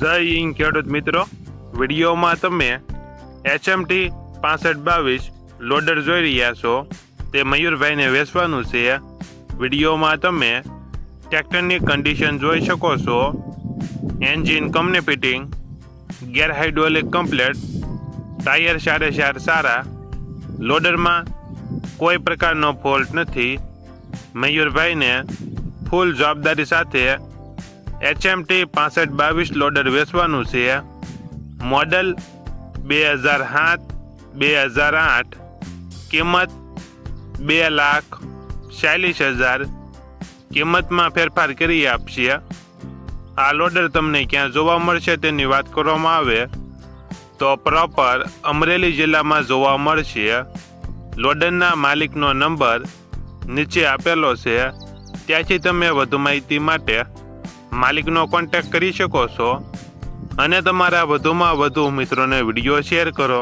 જય હિન્દ ખેડૂત મિત્રો, વિડીયોમાં તમે HMT 6522 લોડર જોઈ રહ્યા છો. તે મયુરભાઈને વેચવાનું છે. વિડીયોમાં તમે ટ્રેક્ટરની કન્ડિશન જોઈ શકો છો. Engine company fitting, gear hydraulic complete, tyre 4.5 સારા, લોડરમાં કોઈ પ્રકારનો ફોલ્ટ નથી. મયુરભાઈને ફૂલ જવાબદારી સાથે HMT 6522 લોડર વેચવાનું છે. મોડલ 2007-2008, કિંમત 2,40,000. કિંમતમાં ફેરફાર કરી આપશે. આ લોડર તમને ક્યાં જોવા મળશે તેની વાત કરવામાં આવે તો પ્રોપર અમરેલી જિલ્લામાં જોવા મળશે. લોડરના માલિકનો નંબર નીચે આપેલો છે, ત્યાંથી તમે વધુ માહિતી માટે માલિકનો કોન્ટેક્ટ કરી શકો છો અને તમારા વધુમાં વધુ મિત્રોને વિડીયો શેર કરો.